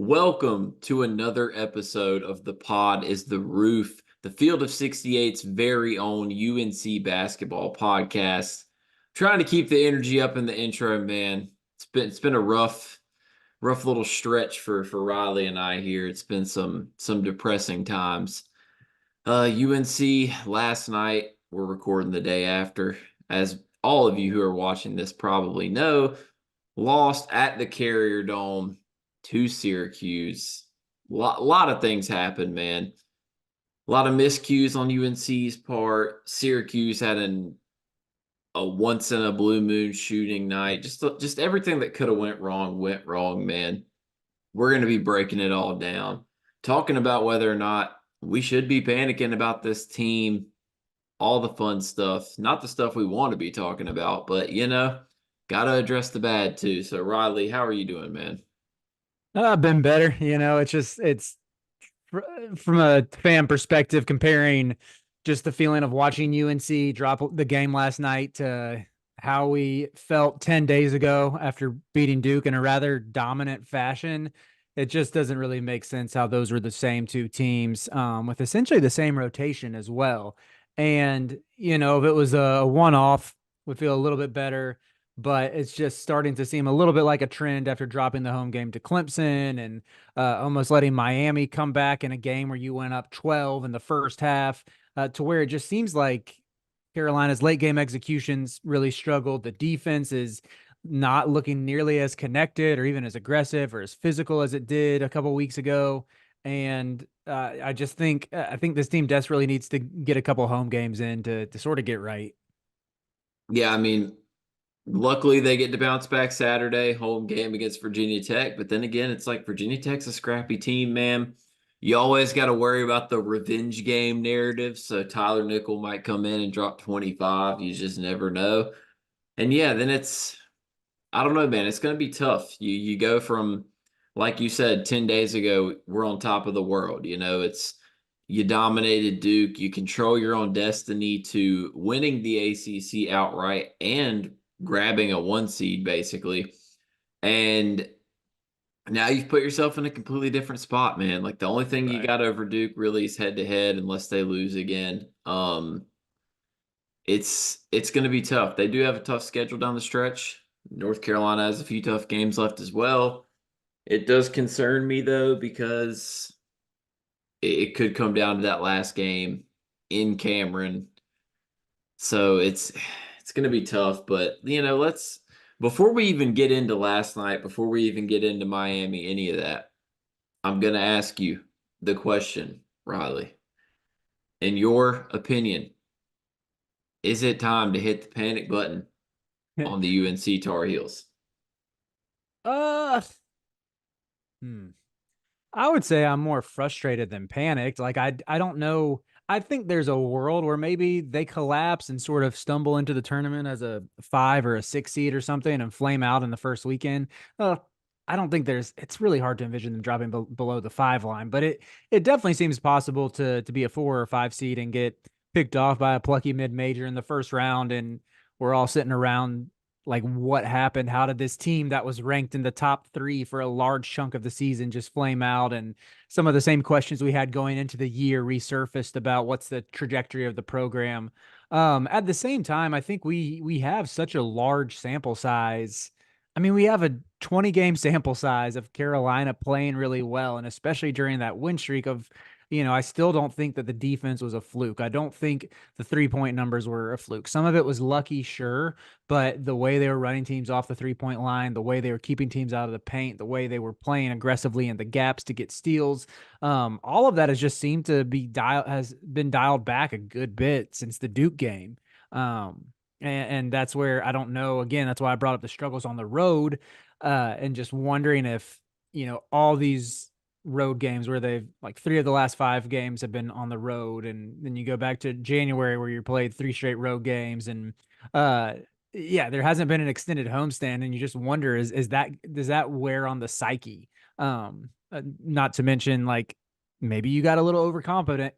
Welcome to another episode of The Pod is the Roof, the Field of 68's very own UNC basketball podcast. Trying to keep the energy up in the intro, man. It's been a rough little stretch for Riley and I here. It's been some depressing times. UNC last night, we're recording the day after, as all of you who are watching this probably know, lost at the Carrier Dome to Syracuse. Lot of things happened, man. A lot of miscues on UNC's part. Syracuse had a once in a blue moon shooting night. Just everything that could have went wrong, man. We're going to be breaking it all down, talking about whether or not we should be panicking about this team, all the fun stuff, not the stuff we want to be talking about, but got to address the bad too. So Riley, how are you doing, man? I've been better. It's from a fan perspective, comparing just the feeling of watching UNC drop the game last night to how we felt 10 days ago after beating Duke in a rather dominant fashion. It just doesn't really make sense how those were the same two teams, with essentially the same rotation as well. And, if it was a one off, would feel a little bit better, but it's just starting to seem a little bit like a trend after dropping the home game to Clemson and almost letting Miami come back in a game where you went up 12 in the first half, to where it just seems like Carolina's late game executions really struggled. The defense is not looking nearly as connected or even as aggressive or as physical as it did a couple weeks ago. And I think this team desperately needs to get a couple home games in to sort of get right. Yeah, I mean, luckily they get to bounce back Saturday, home game against Virginia Tech. But then again, it's like Virginia Tech's a scrappy team, man. You always got to worry about the revenge game narrative. So Tyler Nickel might come in and drop 25. You just never know. And yeah, then I don't know, man. It's going to be tough. You go from, like you said, 10 days ago, we're on top of the world. It's you dominated Duke, you control your own destiny to winning the ACC outright and grabbing a one seed, basically. And now you've put yourself in a completely different spot, man. Like the only thing you Right. got over Duke really is head to head, unless they lose again. It's going to be tough. They do have a tough schedule down the stretch. North Carolina has a few tough games left as well. It does concern me though because it could come down to that last game in Cameron. So it's going to be tough, but let's before we even get into last night, before we even get into Miami, any of that, I'm going to ask you the question, Riley. In your opinion, is it time to hit the panic button on the UNC Tar Heels? uh, hmm. I would say I'm more frustrated than panicked. Like I don't know. I think there's a world where maybe they collapse and sort of stumble into the tournament as a 5 or a 6 seed or something and flame out in the first weekend. Uh, I don't think it's really hard to envision them dropping below the 5 line, but it definitely seems possible to be a 4 or 5 seed and get picked off by a plucky mid major in the first round. And we're all sitting around like, what happened? How did this team that was ranked in the top three for a large chunk of the season just flame out? And some of the same questions we had going into the year resurfaced about what's the trajectory of the program. At the same time, I think we have such a large sample size. I mean, we have a 20 game sample size of Carolina playing really well, and especially during that win streak of, I still don't think that the defense was a fluke. I don't think the 3 point numbers were a fluke. Some of it was lucky, sure, but the way they were running teams off the 3 point line, the way they were keeping teams out of the paint, the way they were playing aggressively in the gaps to get steals, all of that has just seemed to be has been dialed back a good bit since the Duke game. And that's where I don't know. Again, that's why I brought up the struggles on the road, and just wondering if all these road games where they've like 3 of the last 5 games have been on the road, and then you go back to January where you played 3 straight road games, and uh yeah, there hasn't been an extended homestand, and you just wonder, is that does that wear on the psyche? Not to mention, like, maybe you got a little confident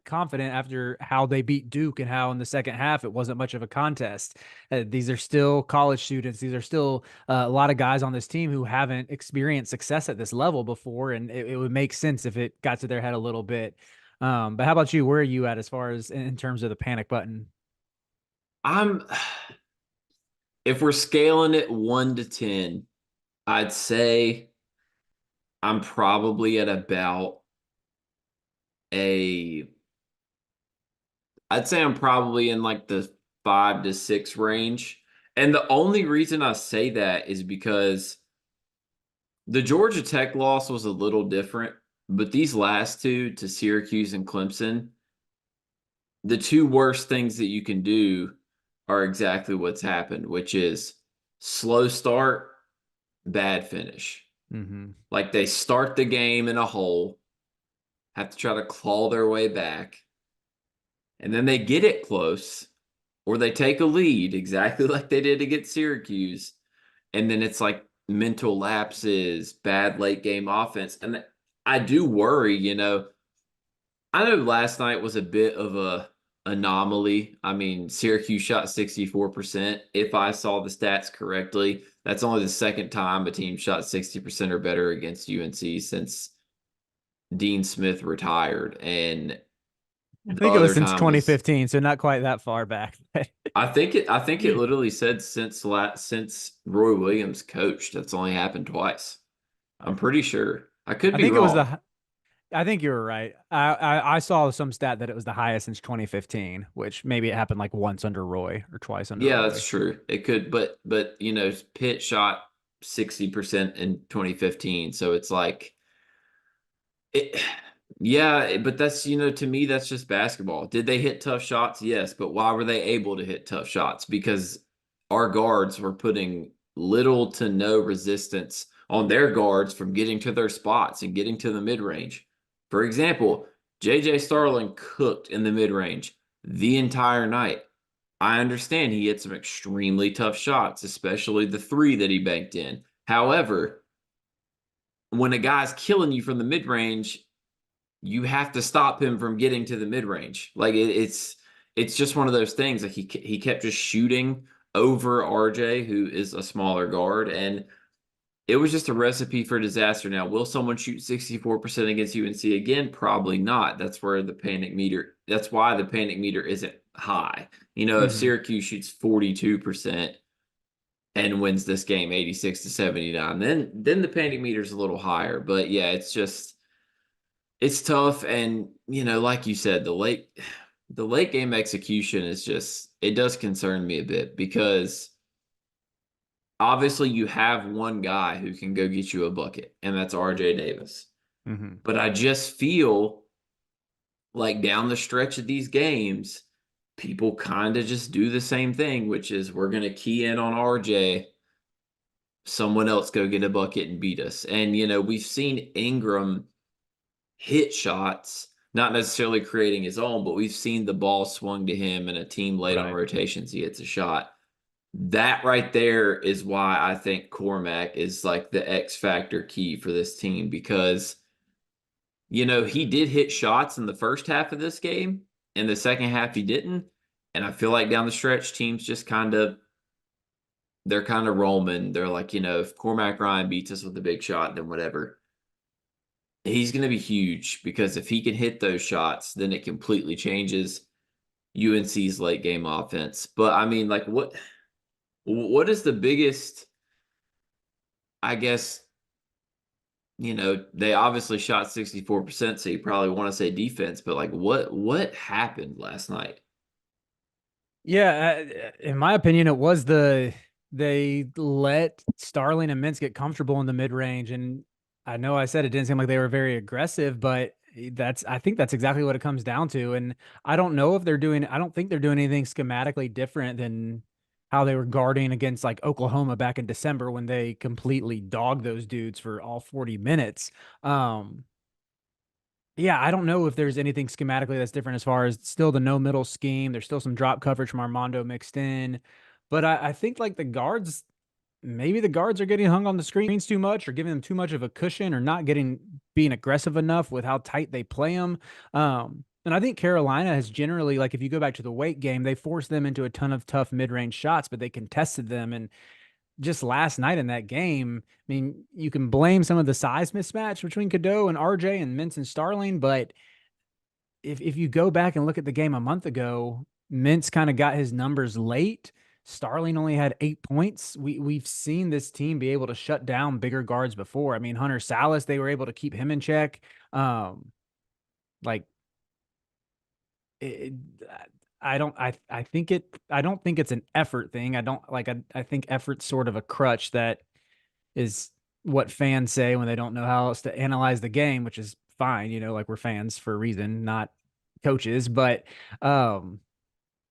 after how they beat Duke and how in the second half it wasn't much of a contest. These are still college students. These are still a lot of guys on this team who haven't experienced success at this level before, and it would make sense if it got to their head a little bit. But how about you? Where are you at as far as in terms of the panic button? I'm if we're scaling it 1 to 10, I'd say I'm probably at about a I'd say I'm probably in like the 5 to 6 range. And the only reason I say that is because the Georgia Tech loss was a little different, but these last two to Syracuse and Clemson, the two worst things that you can do are exactly what's happened, which is slow start, bad finish. Mm-hmm. Like they start the game in a hole, have to try to claw their way back, and then they get it close, or they take a lead exactly like they did against Syracuse, and then it's like mental lapses, bad late game offense. And I do worry, I know last night was a bit of a anomaly. I mean, Syracuse shot 64%. If I saw the stats correctly, that's only the second time a team shot 60% or better against UNC since Dean Smith retired. And I the think it was other since time was 2015, so not quite that far back. I think it literally said since Roy Williams coached. That's only happened twice. I'm pretty sure. I could I be think it was wrong. the I think you were right. I saw some stat that it was the highest since 2015, which maybe it happened like once under Roy or twice under Yeah, that's Roy. true. It could, but Pitt shot 60% in 2015, so it's like it. Yeah, but that's to me that's just basketball. Did they hit tough shots? Yes, but why were they able to hit tough shots? Because our guards were putting little to no resistance on their guards from getting to their spots and getting to the mid range. For example, JJ Starling cooked in the mid range the entire night. I understand he hit some extremely tough shots, especially the three that he banked in. However, when a guy's killing you from the mid range, you have to stop him from getting to the mid range. Like it's just one of those things. Like he kept just shooting over RJ, who is a smaller guard, and it was just a recipe for disaster. Now, will someone shoot 64% against UNC again? Probably not. That's where the panic meter. That's why the panic meter isn't high. If Hmm. Syracuse shoots 42% and wins this game 86-79, then the panic meter is a little higher. But yeah, it's tough, and like you said, the late game execution is just it does concern me a bit because obviously you have one guy who can go get you a bucket, and that's RJ Davis. Hmm. But I just feel like down the stretch of these games, people kind of just do the same thing, which is we're going to key in on RJ, someone else go get a bucket and beat us. And we've seen Ingram hit shots, not necessarily creating his own, but we've seen the ball swung to him and a team late on Right. rotations, he hits a shot. That right there is why I think Cormac is like the X factor key for this team because he did hit shots in the first half of this game. In the second half, he didn't. And I feel like down the stretch, teams just they're kind of roaming. They're like, if Cormac Ryan beats us with a big shot, then whatever. He's going to be huge because if he can hit those shots, then it completely changes UNC's late game offense. But I mean, like, what is the biggest? I guess they obviously shot 64%, so you probably want to say defense. But like, what happened last night? Yeah, in my opinion, it was they let Starling and Mintz get comfortable in the mid range, and I know I said it didn't seem like they were very aggressive, but I think that's exactly what it comes down to. And I don't know if they're doing. I don't think they're doing anything schematically different than how they were guarding against like Oklahoma back in December when they completely dogged those dudes for all 40 minutes. Um, yeah, I don't know if there's anything schematically that's different as far as still the no middle scheme. There's still some drop coverage from Armando mixed in. But I think like maybe the guards are getting hung on the screens too much or giving them too much of a cushion or not getting being aggressive enough with how tight they play them. And I think Carolina has generally, like, if you go back to the Wake game, they forced them into a ton of tough mid-range shots, but they contested them. And just last night in that game, I mean, you can blame some of the size mismatch between Cadeau and RJ and Mintz and Starling, but if you go back and look at the game a month ago, Mintz kind of got his numbers late. Starling only had 8 points. We've seen this team be able to shut down bigger guards before. I mean, Hunter Salas, they were able to keep him in check. Like it, I don't I think it I don't think it's an effort thing. I don't like I think effort's sort of a crutch that is what fans say when they don't know how else to analyze the game, which is fine, like we're fans for a reason, not coaches. But um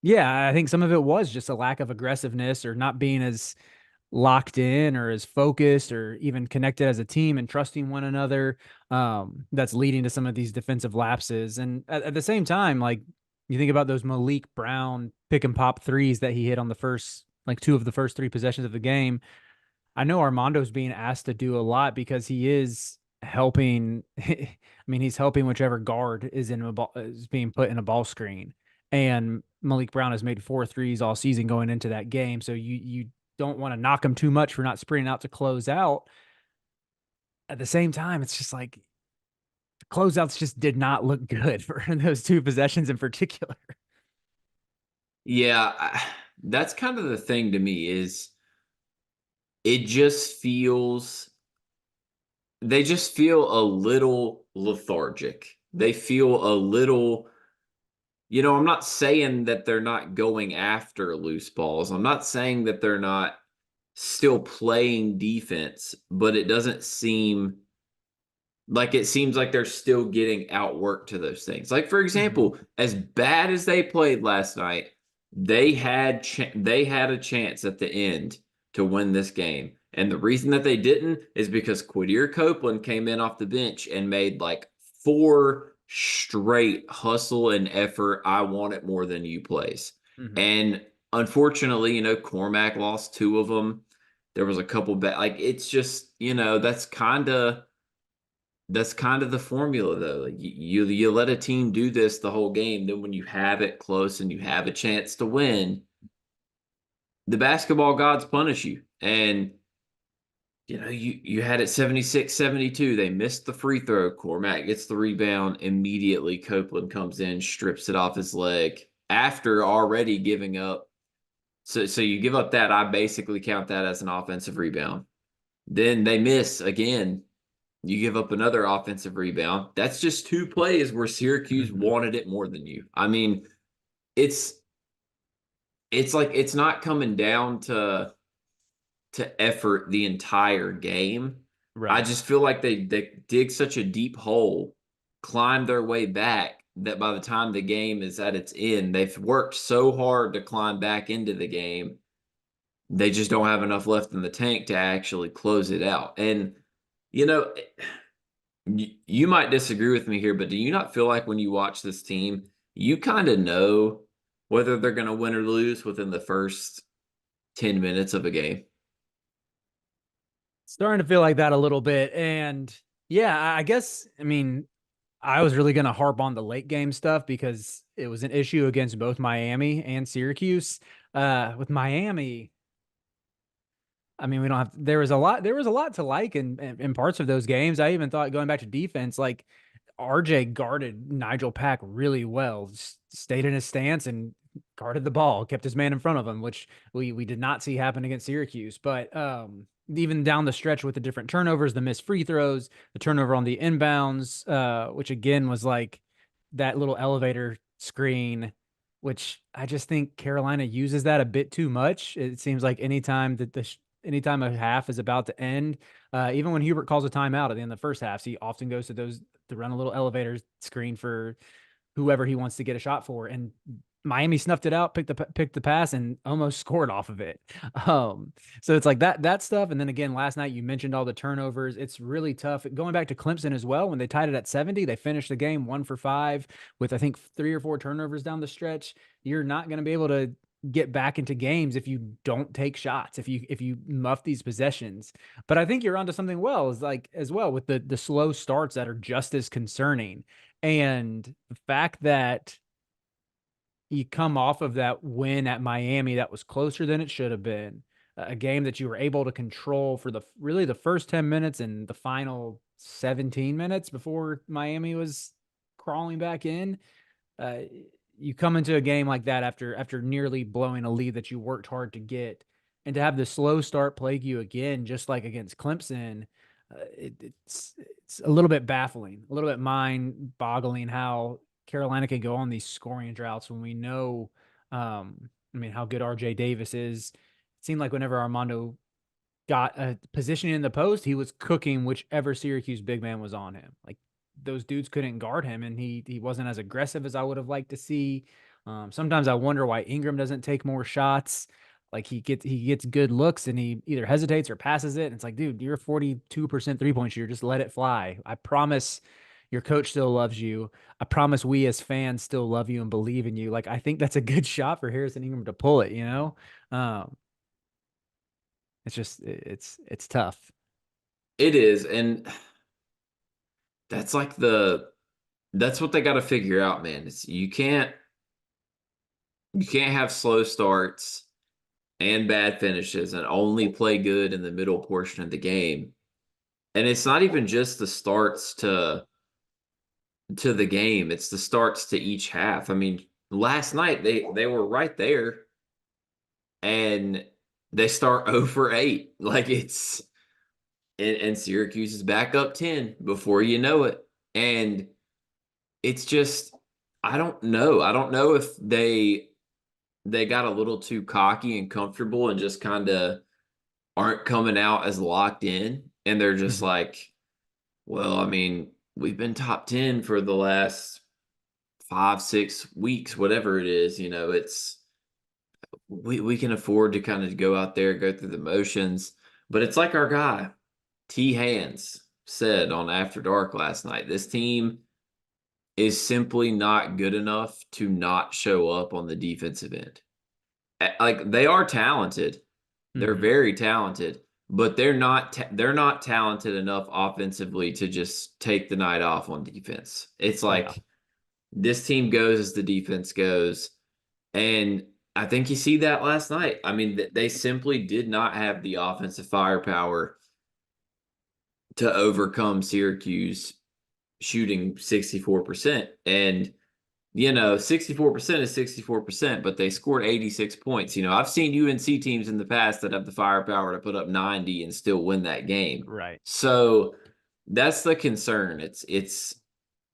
yeah, I think some of it was just a lack of aggressiveness or not being as locked in or as focused or even connected as a team and trusting one another. That's leading to some of these defensive lapses. And at the same time, like you think about those Malik Brown pick and pop threes that he hit on the first, like two of the first three possessions of the game. I know Armando's being asked to do a lot because he is helping. I mean, he's helping whichever guard is in a ball, is being put in a ball screen. And Malik Brown has made 4 threes all season going into that game. So you don't want to knock him too much for not sprinting out to close out. At the same time, it's just like the closeouts just did not look good for those two possessions in particular. Yeah, that's kind of the thing to me is it just feels they just feel a little lethargic. They feel a little, I'm not saying that they're not going after loose balls. I'm not saying that they're not still playing defense, but it seems like they're still getting outworked to those things. Like for example, as bad as they played last night, they had a chance at the end to win this game. And the reason that they didn't is because Quadir Copeland came in off the bench and made like 4 straight hustle and effort. I want it more than you plays. Mm-hmm. And unfortunately, Cormac lost 2 of them. There was a couple bad, like it's just, that's kind of the formula though. Like you let a team do this the whole game, then when you have it close and you have a chance to win, the basketball gods punish you. And you had it 76-72. They missed the free throw. Cormac gets the rebound. Immediately Copeland comes in, strips it off his leg after already giving up. So you give up that. I basically count that as an offensive rebound. Then they miss again. You give up another offensive rebound. That's just 2 plays where Syracuse wanted it more than you. I mean, it's like it's not coming down to effort the entire game. I Right. just feel like they dig such a deep hole, climb their way back, that by the time the game is at its end, they've worked so hard to climb back into the game. They just don't have enough left in the tank to actually close it out. And you know, you might disagree with me here, but do you not feel like when you watch this team, you kind of know whether they're going to win or lose within the first 10 minutes of a game? Starting to feel like that a little bit. And yeah, I guess, I mean, I was really going to harp on the late game stuff because it was an issue against both Miami and Syracuse. With Miami, I mean, we don't have, there was a lot to like in parts of those games. I even thought going back to defense, like RJ guarded Nigel Pack really well, stayed in his stance and guarded the ball, kept his man in front of him, which we did not see happen against Syracuse. But even down the stretch with the different turnovers, the missed free throws, the turnover on the inbounds, which again was like that little elevator screen, which I just think Carolina uses that a bit too much. It seems like anytime that anytime a half is about to end, even when Hubert calls a timeout at the end of the first half, he often goes to those to run a little elevator screen for whoever he wants to get a shot for. And Miami snuffed it out, picked the pass, and almost scored off of it. So it's like that stuff. And then again, last night you mentioned all the turnovers. It's really tough. Going back to Clemson as well, when they tied it at 70, they finished the game 1 for 5 with I think 3 or 4 turnovers down the stretch. You're not going to be able to get back into games if you don't take shots, if you muff these possessions. But I think you're onto something well, is like as well with the slow starts that are just as concerning. And the fact that you come off of that win at Miami that was closer than it should have been, a game that you were able to control for the really the first 10 minutes and the final 17 minutes before Miami was crawling back in. uh, you come into a game like that after nearly blowing a lead that you worked hard to get, and to have the slow start plague you again, just like against Clemson. It's a little bit baffling, a little bit mind boggling how Carolina can go on these scoring droughts when we know, I mean, how good RJ Davis is. It seemed like whenever Armando got a position in the post, he was cooking whichever Syracuse big man was on him. Like those dudes couldn't guard him, and he wasn't as aggressive as I would have liked to see. Sometimes I wonder why Ingram doesn't take more shots. Like he gets good looks and he either hesitates or passes it. And it's like, dude, you're a 42% 3-point shooter. Just let it fly. I promise your coach still loves you. I promise we as fans still love you and believe in you. Like I think that's a good shot for Harrison Ingram to pull it, you know? Um, it's just it's tough. It is, and that's like that's what they got to figure out, man. It's you can't have slow starts and bad finishes and only play good in the middle portion of the game. And it's not even just the starts to the game, it's the starts to each half. I mean, last night they were right there and they start 0 for 8. Like and Syracuse is back up 10 before you know it. And it's just I don't know. I don't know if they got a little too cocky and comfortable and just kind of aren't coming out as locked in. And they're just Mhm. like, well, I mean, we've been top 10 for the last 5, 6 weeks, whatever it is. We can afford to kind of go out there, go through the motions. But it's like our guy, T Hands, said on After Dark last night. This team is simply not good enough to not show up on the defensive end. Like they are talented. They're Mhm. very talented, but they're not talented enough offensively to just take the night off on defense. It's Yeah. like this team goes as the defense goes, and I think you see that last night. I mean, they simply did not have the offensive firepower to overcome Syracuse shooting 64%. And 64% is 64%, but they scored 86 points. I've seen UNC teams in the past that have the firepower to put up 90 and still win that game. Right. So that's the concern. It's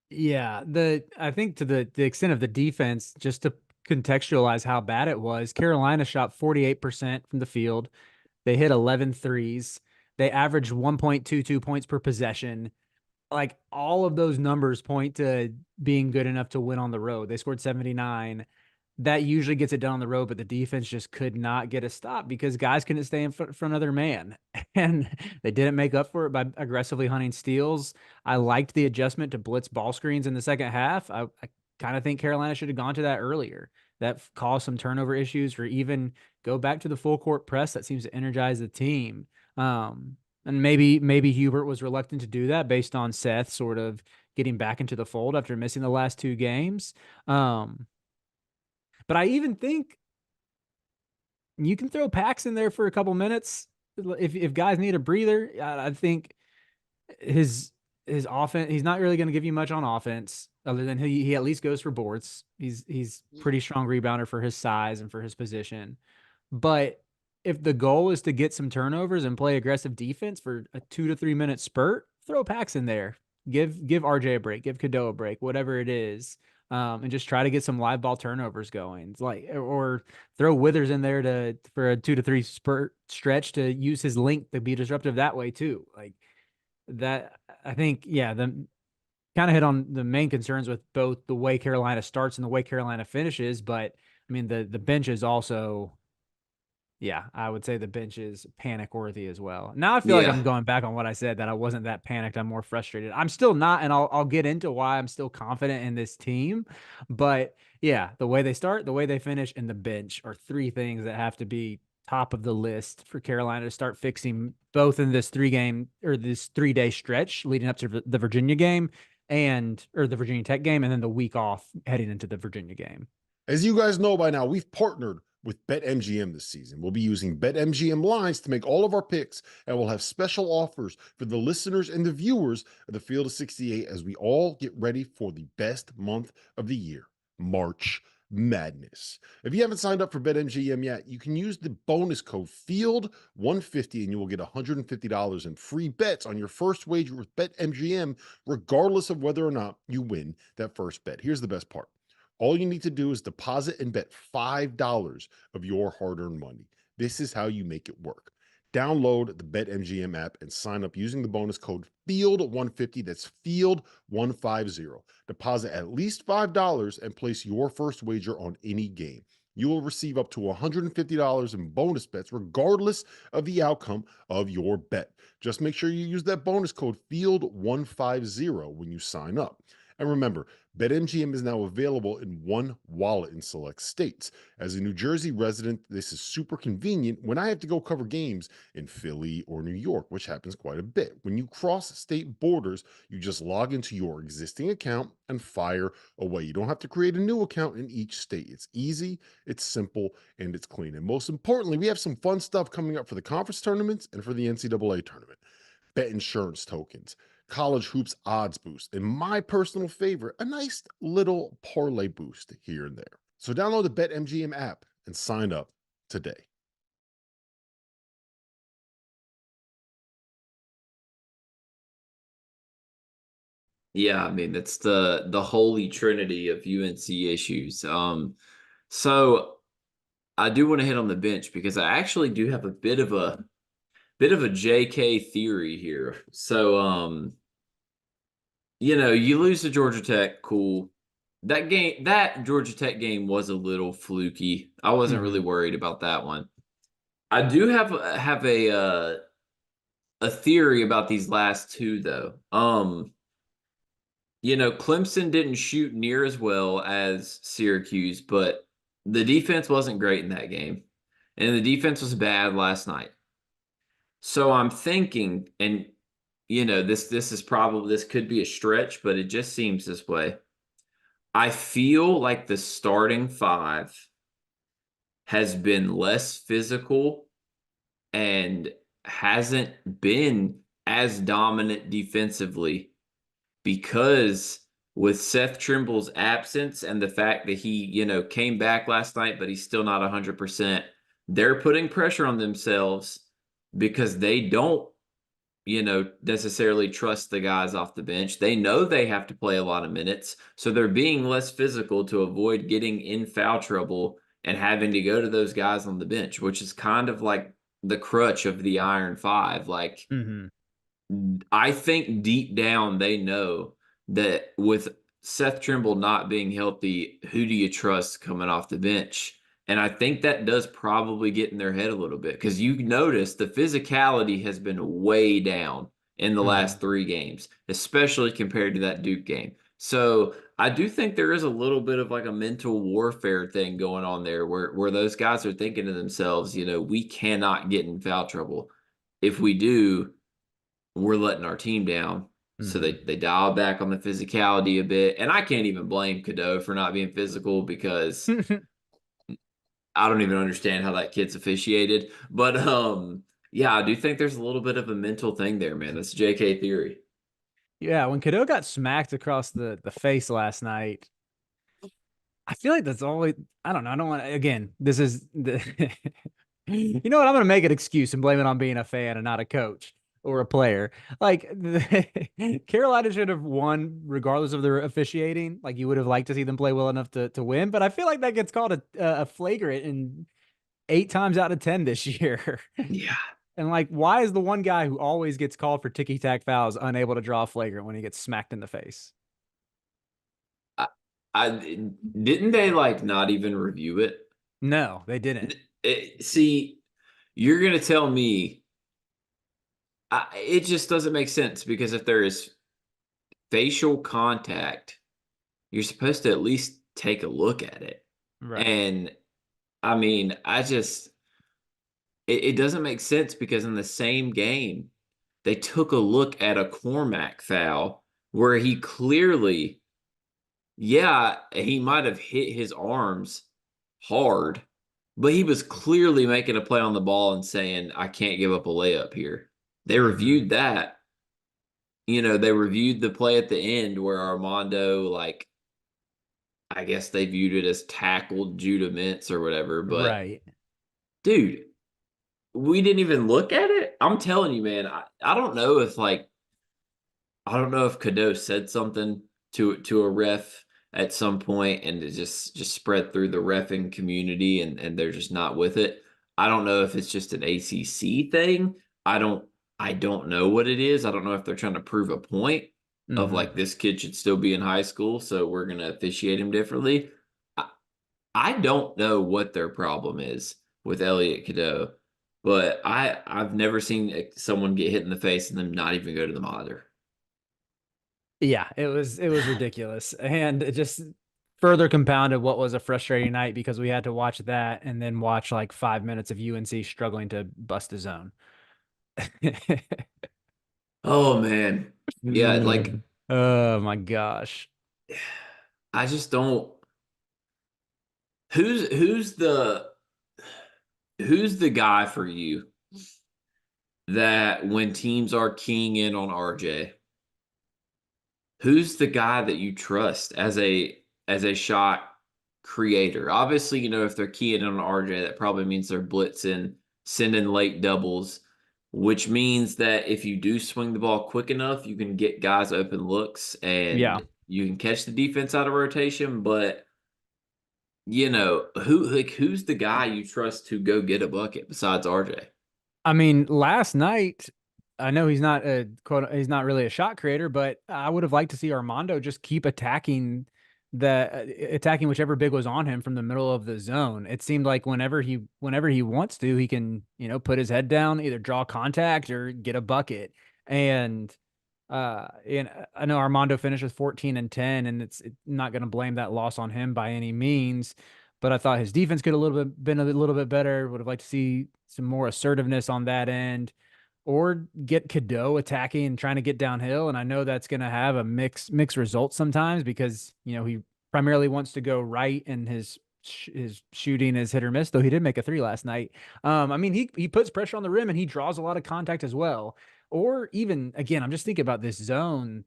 Yeah, the I think to the extent of the defense, just to contextualize how bad it was, Carolina shot 48% from the field. They hit 11 threes. They averaged 1.22 points per possession. Like all of those numbers point to being good enough to win on the road. They scored 79. That usually gets it done on the road, but the defense just could not get a stop because guys couldn't stay in front of their man. And they didn't make up for it by aggressively hunting steals. I liked the adjustment to blitz ball screens in the second half. I kind of think Carolina should have gone to that earlier. That caused some turnover issues, or even go back to the full court press that seems to energize the team. And maybe Hubert was reluctant to do that based on Seth sort of getting back into the fold after missing the last two games. But I even think you can throw Pax in there for a couple minutes if guys need a breather. I think his his offense. He's not really going to give you much on offense, other than he at least goes for boards. He's pretty strong rebounder for his size and for his position. But if the goal is to get some turnovers and play aggressive defense for a 2 to 3 minute spurt, throw Pax in there. Give RJ a break, give Cadeau a break, whatever it is, and just try to get some live ball turnovers going. It's like, or throw Withers in there to for a 2 to 3 spurt stretch to use his length to be disruptive that way too. Like that, I think, yeah, the kind of hit on the main concerns with both the way Carolina starts and the way Carolina finishes. But I mean, the bench is also Yeah, I would say the bench is panic worthy as well. Now I feel like I'm Yeah. going back on what I said, that I wasn't that panicked. I'm more frustrated. I'm still not, and I'll get into why I'm still confident in this team. But yeah, the way they start, the way they finish, and the bench are three things that have to be top of the list for Carolina to start fixing, both in this 3-game or this 3-day stretch leading up to the Virginia game and or the Virginia Tech game, and then the week off heading into the Virginia game. As you guys know by now, we've partnered with BetMGM this season. We'll be using BetMGM lines to make all of our picks, and we'll have special offers for the listeners and the viewers of the Field of 68 as we all get ready for the best month of the year, March Madness. If you haven't signed up for BetMGM yet, you can use the bonus code FIELD150 and you will get $150 in free bets on your first wager with BetMGM, regardless of whether or not you win that first bet. Here's the best part. All you need to do is deposit and bet $5 of your hard earned money. This is how you make it work. Download the BetMGM app and sign up using the bonus code FIELD150. That's FIELD150. Deposit at least $5 and place your first wager on any game. You will receive up to $150 in bonus bets, regardless of the outcome of your bet. Just make sure you use that bonus code FIELD150 when you sign up. And remember, BetMGM is now available in one wallet in select states. As a New Jersey resident, this is super convenient when I have to go cover games in Philly or New York, which happens quite a bit. When you cross state borders, you just log into your existing account and fire away. You don't have to create a new account in each state. It's easy, it's simple, and it's clean. And most importantly, we have some fun stuff coming up for the conference tournaments and for the NCAA tournament. Bet insurance tokens, college hoops odds boost, and my personal favorite, a nice little parlay boost here and there. So download the BetMGM app and sign up today. Yeah, I mean, that's the holy trinity of UNC issues. So I do want to hit on the bench because I actually do have a bit of a JK theory here. So you lose to Georgia Tech, cool. That Georgia Tech game was a little fluky. I wasn't really Mm-hmm. worried about that one. I do have a theory about these last two though. Clemson didn't shoot near as well as Syracuse, but the defense wasn't great in that game. And the defense was bad last night. So I'm thinking, and this could be a stretch, but it just seems this way. I feel like the starting five has been less physical and hasn't been as dominant defensively because with Seth Trimble's absence and the fact that he, came back last night, but he's still not 100%, they're putting pressure on themselves because they don't, necessarily trust the guys off the bench. They know they have to play a lot of minutes, so they're being less physical to avoid getting in foul trouble and having to go to those guys on the bench, which is kind of like the crutch of the Iron Five. Like, Mm-hmm. I think deep down they know that with Seth Trimble not being healthy, who do you trust coming off the bench? And I think that does probably get in their head a little bit because you notice the physicality has been way down in the Mm-hmm. last three games, especially compared to that Duke game. So I do think there is a little bit of like a mental warfare thing going on there where those guys are thinking to themselves, we cannot get in foul trouble. If we do, we're letting our team down. So they Mm-hmm. they dial back on the physicality a bit. And I can't even blame Cadeau for not being physical because I don't even understand how that kid's officiated. But yeah, I do think there's a little bit of a mental thing there, man. That's JK theory. Yeah, when Cadeau got smacked across the face last night, I feel like that's always, I don't know. I don't want to, again, this is the, you know what? I'm going to make an excuse and blame it on being a fan and not a coach or a player. Like, Carolina should have won regardless of their officiating. Like, you would have liked to see them play well enough to win, but I feel like that gets called a flagrant in 8 times out of 10 this year. Yeah. And like, why is the one guy who always gets called for ticky tack fouls unable to draw a flagrant when he gets smacked in the face? I, I didn't they like not even review it? No, they didn't. See, You're going to tell me it just doesn't make sense because if there is facial contact, you're supposed to at least take a look at it. Right. And I mean, it doesn't make sense because in the same game, they took a look at a Cormac foul where he clearly, yeah, he might have hit his arms hard, but he was clearly making a play on the ball and saying, I can't give up a layup here. They Mhm. reviewed that. They reviewed the play at the end where Armando, like, I guess they viewed it as tackled Judah Mintz or whatever. But, Right. dude, we didn't even look at it. I'm telling you, man, I don't know if, like, I don't know if Cadeau said something to a ref at some point and it just spread through the reffing community and they're just not with it. I don't know if it's just an ACC thing. I don't I don't know what it is. I don't know if they're trying to prove a point of Mhm. like this kid should still be in high school, so we're gonna officiate him differently. I, I don't know what their problem is with Elliot Cadeau, but I've never seen someone get hit in the face and them not even go to the monitor. Yeah, it was ridiculous, and it just further compounded what was a frustrating night because we had to watch that and then watch like 5 minutes of UNC struggling to bust a zone. Oh man. Yeah, like Oh my gosh. I just don't who's the guy for you that when teams are keying in on RJ, who's the guy that you trust as a shot creator? Obviously, if they're keying in on RJ, that probably means they're blitzing, sending late doubles, which means that if you do swing the ball quick enough, you can get guys open looks Yeah. and you can catch the defense out of rotation. But who's the guy you trust to go get a bucket besides RJ? I mean, last night, I know he's not really a shot creator, but I would have liked to see Armando just keep attacking whichever big was on him from the middle of the zone. It seemed like whenever he wants to, he can, put his head down, either draw contact or get a bucket. And I know Armando finished with 14 and 10, and it's not going to blame that loss on him by any means. But I thought his defense could have been a little bit better. Would have liked to see some more assertiveness on that end, or get Cadeau attacking and trying to get downhill. And I know that's going to have a mixed results sometimes because he primarily wants to go right, and his shooting is hit or miss. Though he did make a three last night. I mean he puts pressure on the rim and he draws a lot of contact as well. Or even again, I'm just thinking about this zone.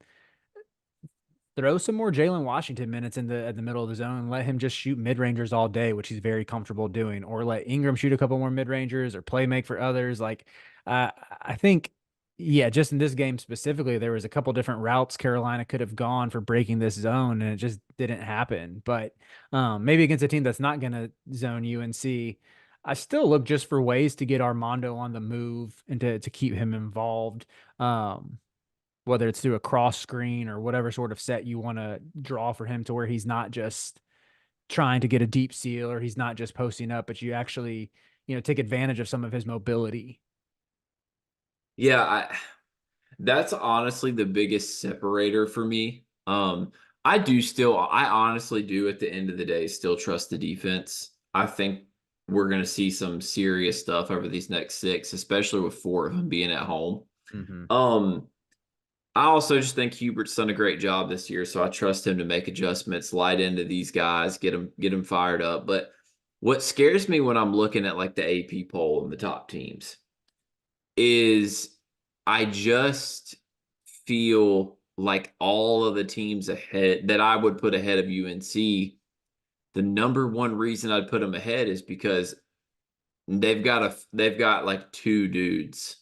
Throw some more Jalen Washington minutes at the middle of the zone and let him just shoot mid rangers all day, which he's very comfortable doing. Or let Ingram shoot a couple more mid rangers or play make for others. Like I think, yeah, just in this game specifically, there was a couple different routes Carolina could have gone for breaking this zone, and it just didn't happen. But maybe against a team that's not going to zone UNC, I still look just for ways to get Armando on the move and to keep him involved. Whether it's through a cross screen or whatever sort of set you want to draw for him, to where he's not just trying to get a deep seal or he's not just posting up, but you actually, take advantage of some of his mobility. Yeah, that's honestly the biggest separator for me. I honestly do at the end of the day still trust the defense. I think we're going to see some serious stuff over these next six, especially with four of them being at home. Mm-hmm. Um, I also just think Hubert's done a great job this year, so I trust him to make adjustments, light into these guys, get them fired up. But what scares me when I'm looking at like the AP poll and the top teams is I just feel like all of the teams ahead that I would put ahead of UNC, the number one reason I'd put them ahead is because they've got like two dudes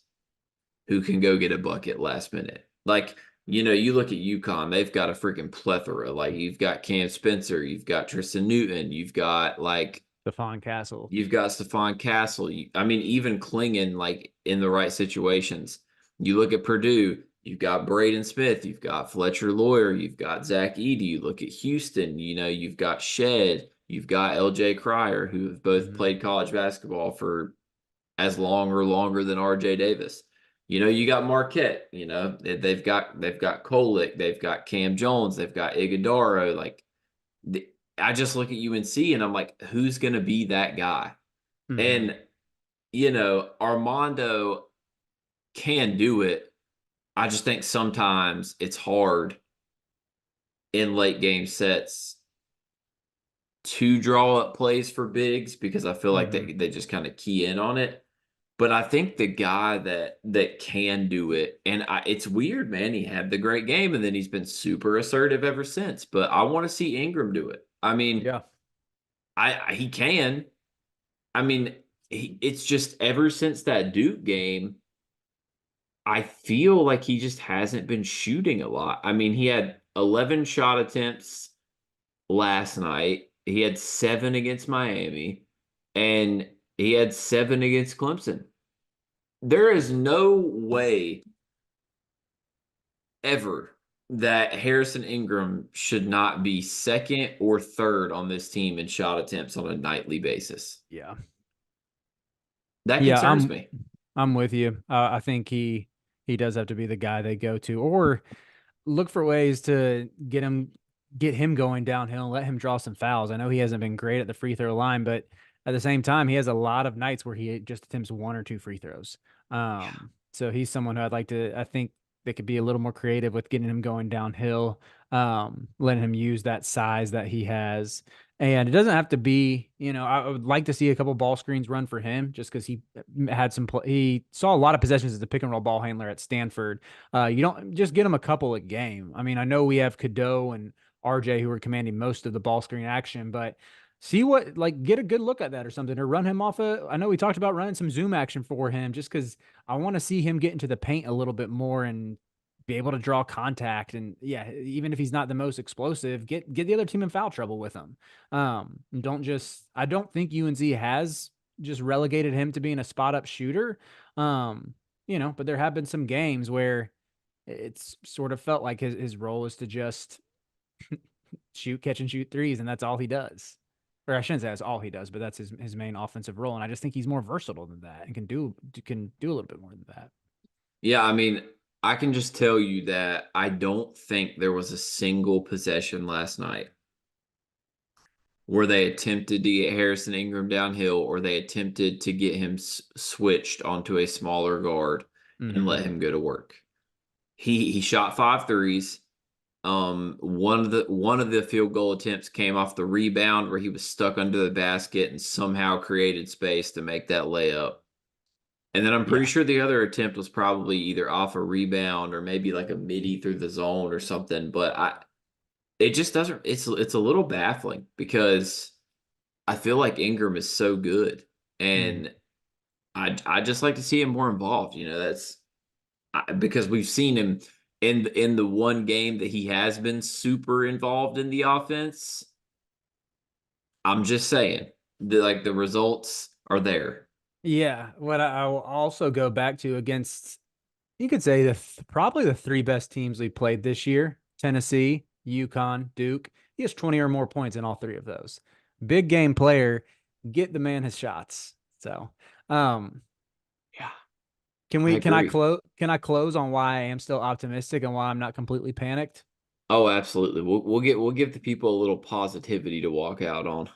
who can go get a bucket last minute. Like, you look at UConn, they've got a freaking plethora. Like you've got Cam Spencer, you've got Tristan Newton, Stephon Castle. you've got Stephon Castle. I mean, even Klingon, like in the right situations. You look at Purdue, you've got Braden Smith, you've got Fletcher Lawyer, you've got Zach Edey. You look at Houston, you've got Shed, you've got LJ Cryer, who have both Mm-hmm. played college basketball for as long or longer than RJ Davis. You got Marquette, they've got Kolick, they've got Cam Jones, they've got Iguodaro. Like I just look at UNC and I'm like, who's gonna be that guy? Mhm. And Armando can do it. I just think sometimes it's hard in late game sets to draw up plays for bigs because I feel like Mhm. they just kind of key in on it. But I think the guy that can do it, and it's weird, man. He had the great game, and then he's been super assertive ever since. But I want to see Ingram do it. I mean, Yeah. he can. I mean, it's just ever since that Duke game, I feel like he just hasn't been shooting a lot. I mean, he had 11 shot attempts last night. He had 7 against Miami, and he had 7 against Clemson. There is no way ever that Harrison Ingram should not be second or third on this team in shot attempts on a nightly basis. Yeah. That Yeah, concerns me. I'm with you. I think he does have to be the guy they go to, or look for ways to get him going downhill and let him draw some fouls. I know he hasn't been great at the free throw line, but at the same time, he has a lot of nights where he just attempts 1 or 2 free throws. Yeah. So he's someone who I think they could be a little more creative with getting him going downhill, letting him use that size that he has. And it doesn't have to be, I would like to see a couple ball screens run for him just because he saw a lot of possessions as a pick and roll ball handler at Stanford. You don't just get him a couple a game. I mean, I know we have Cadeau and RJ who are commanding most of the ball screen action, but get a good look at that or something, or run him off I know we talked about running some zoom action for him just because I want to see him get into the paint a little bit more and be able to draw contact. And yeah, even if he's not the most explosive, get the other team in foul trouble with him. I don't think UNC has just relegated him to being a spot up shooter. But there have been some games where it's sort of felt like his role is to just catch and shoot threes, and that's all he does. Or I shouldn't say that's all he does, but that's his main offensive role. And I just think he's more versatile than that and can do a little bit more than that. Yeah, I mean, I can just tell you that I don't think there was a single possession last night where they attempted to get Harrison Ingram downhill or they attempted to get him switched onto a smaller guard and Mm-hmm. let him go to work. He shot 5 threes. One of the field goal attempts came off the rebound where he was stuck under the basket and somehow created space to make that layup. And then I'm pretty Yeah. sure the other attempt was probably either off a rebound or maybe like a midi through the zone or something. But it just doesn't. It's a little baffling because I feel like Ingram is so good, Mm-hmm. and I just like to see him more involved. Because we've seen him in the one game that he has been super involved in the offense. I'm just saying, the results are there. Yeah. What I will also go back to against, you could say probably the 3 best teams we played this year: Tennessee, UConn, Duke. He has 20 or more points in all 3 of those. Big game player. Get the man his shots. So, um, Yeah, can I we agree. can I close on why I am still optimistic and why I'm not completely panicked? Oh, absolutely. We'll give the people a little positivity to walk out on.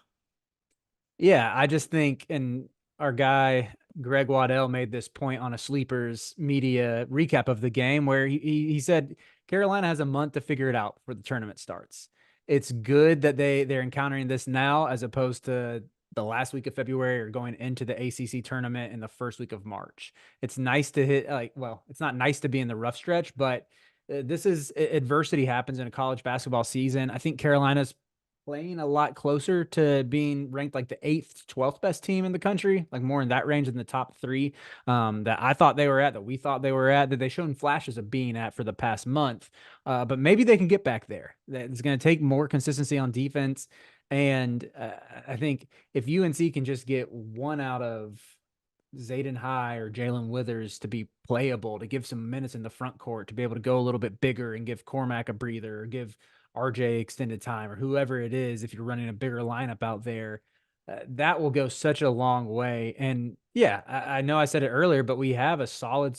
Yeah, I just think, and our guy Greg Waddell made this point on a Sleepers media recap of the game where he said Carolina has a month to figure it out before the tournament starts. It's good that they're encountering this now as opposed to the last week of February or going into the ACC tournament in the first week of March. It's nice to it's not nice to be in the rough stretch, but this is adversity happens in a college basketball season. I think Carolina's playing a lot closer to being ranked like the 8th, 12th best team in the country, like more in that range than the top 3 that I thought they were at, that we thought they were at, that they've shown flashes of being at for the past month. But maybe they can get back there. It's going to take more consistency on defense. And I think if UNC can just get one out of Zayden High or Jalen Withers to be playable, to give some minutes in the front court, to be able to go a little bit bigger and give Cormac a breather or give RJ extended time or whoever it is, if you're running a bigger lineup out there, that will go such a long way. And yeah, I know I said it earlier, but we have a solid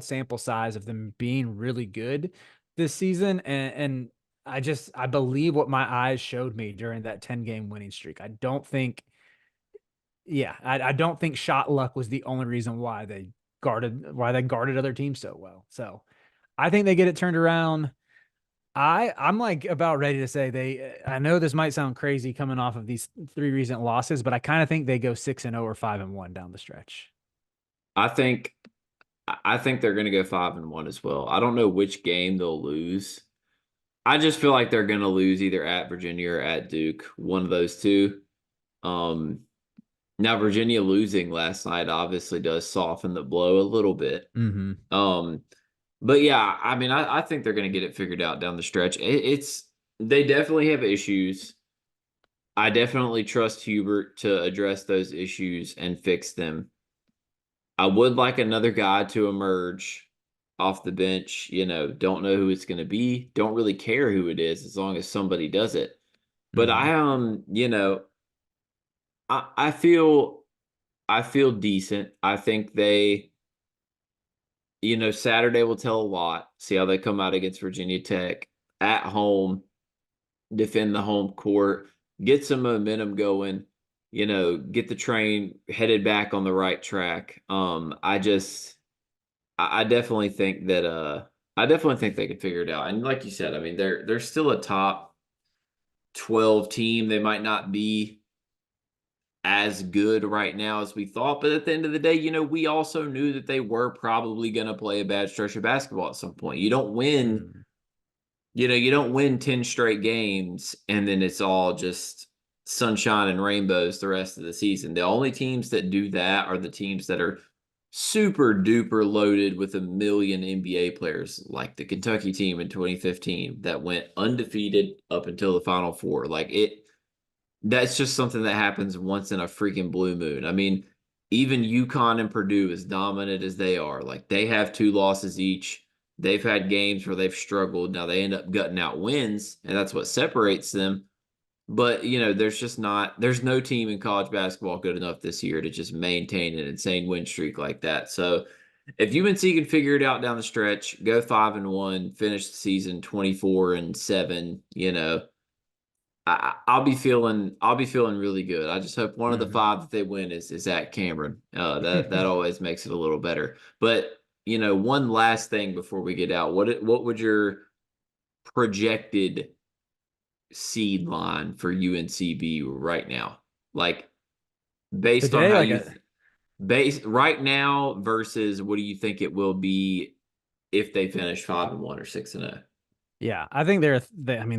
sample size of them being really good this season. And I believe what my eyes showed me during that 10-game winning streak. I don't think shot luck was the only reason why they guarded other teams so well. So I think they get it turned around. I'm like about ready to say I know this might sound crazy coming off of these 3 recent losses, but I kind of think they go 6-0 or 5-1 down the stretch. I think they're going to go 5-1 as well. I don't know which game they'll lose. I just feel like they're going to lose either at Virginia or at Duke, one of those two. Now Virginia losing last night obviously does soften the blow a little bit. Mm-hmm. But yeah, I mean, I think they're going to get it figured out down the stretch. They definitely have issues. I definitely trust Hubert to address those issues and fix them. I would like another guy to emerge off the bench. Don't know who it's going to be. Don't really care who it is as long as somebody does it. But I feel decent. I think Saturday will tell a lot. See how they come out against Virginia Tech at home, defend the home court, get some momentum going, get the train headed back on the right track. I definitely think that I definitely think they could figure it out. And like you said, I mean, they're still a top 12 team. They might not be as good right now as we thought, but at the end of the day, we also knew that they were probably going to play a bad stretch of basketball at some point. You don't win, you don't win 10 straight games and then it's all just sunshine and rainbows the rest of the season. The only teams that do that are the teams that are super duper loaded with a million NBA players, like the Kentucky team in 2015 that went undefeated up until the Final Four. That's just something that happens once in a freaking blue moon. I mean, even UConn and Purdue, as dominant as they are, like they have 2 losses each. They've had games where they've struggled. Now they end up gutting out wins, and that's what separates them. But, there's no team in college basketball good enough this year to just maintain an insane win streak like that. So if UNC can figure it out down the stretch, go 5-1, finish the season 24-7, I'll be feeling really good. I just hope one of the 5 that they win is at Cameron. That always makes it a little better. But one last thing before we get out, what would your projected seed line for UNC be right now? Like based on Today, how base right now versus what do you think it will be if they finish 5-1 or 6-0? yeah, I think they're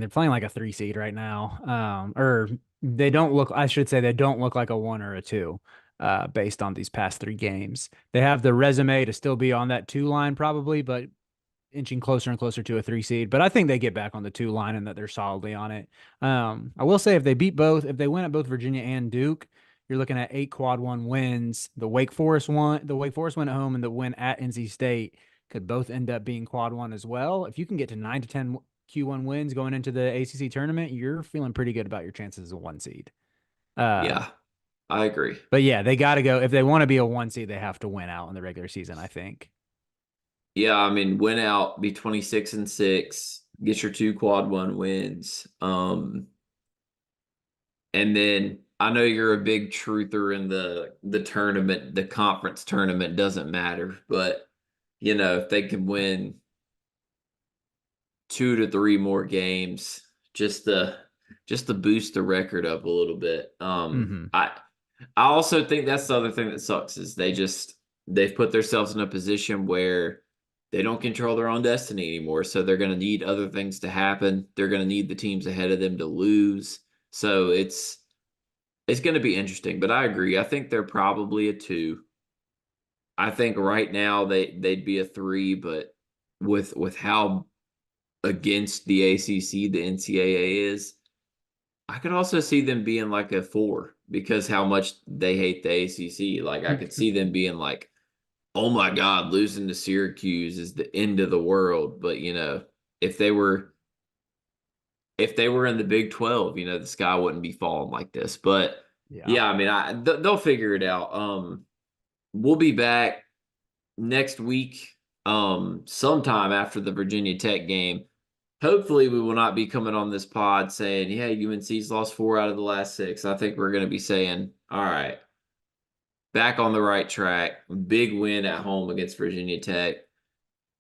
playing like a 3 seed right now. Or they don't look like a 1 or a 2, based on these past 3 games. They have the resume to still be on that 2 line probably, but inching closer and closer to a 3 seed. But I think they get back on the 2 line and that they're solidly on it. I will say if they win at both Virginia and Duke, you're looking at 8 quad 1 wins. The Wake Forest win at home and the win at NC State could both end up being quad 1 as well. If you can get to 9 to 10 Q1 wins going into the ACC tournament, you're feeling pretty good about your chances as a 1 seed. Yeah, I agree. But yeah, they got to go. If they want to be a 1 seed, they have to win out in the regular season, I think. Yeah, I mean, win out, be 26-6, get your 2 quad 1 wins. And then I know you're a big truther in the tournament, the conference tournament doesn't matter, but if they can win 2 to 3 more games, just to boost the record up a little bit. I also think that's the other thing that sucks is they've put themselves in a position where they don't control their own destiny anymore. So they're going to need other things to happen. They're going to need the teams ahead of them to lose. So it's going to be interesting, but I agree. I think they're probably a 2. I think right now they'd be a 3, but with how against the ACC the NCAA is, I could also see them being like a 4 because how much they hate the ACC. Like I could see them being like, oh my God, losing to Syracuse is the end of the world. But if they were in the Big 12, the sky wouldn't be falling like this. But Yeah, I mean, they'll figure it out. We'll be back next week, sometime after the Virginia Tech game. Hopefully, we will not be coming on this pod saying, "Yeah, UNC's lost 4 out of the last 6." I think we're going to be saying, "All right, back on the right track. Big win at home against Virginia Tech."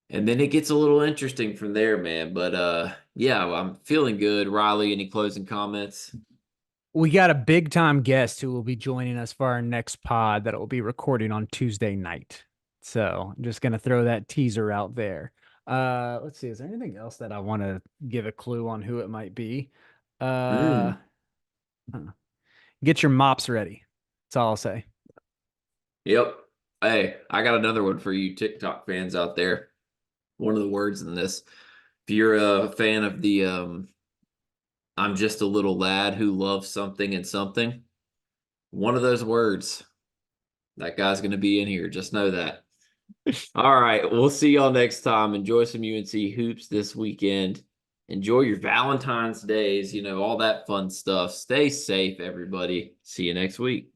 And then it gets a little interesting from there, man. But yeah, I'm feeling good. Riley, any closing comments? We got a big time guest who will be joining us for our next pod that will be recording on Tuesday night. So I'm just gonna throw that teaser out there. Let's see, is there anything else that I want to give a clue on who it might be? Uh Get your mops ready. That's all I'll say. Yep. Hey, I got another one for you TikTok fans out there. One of the words in this. If you're a fan of the I'm just a little lad who loves something and something, one of those words, that guy's going to be in here. Just know that. All right. We'll see y'all next time. Enjoy some UNC hoops this weekend. Enjoy your Valentine's days, all that fun stuff. Stay safe, everybody. See you next week.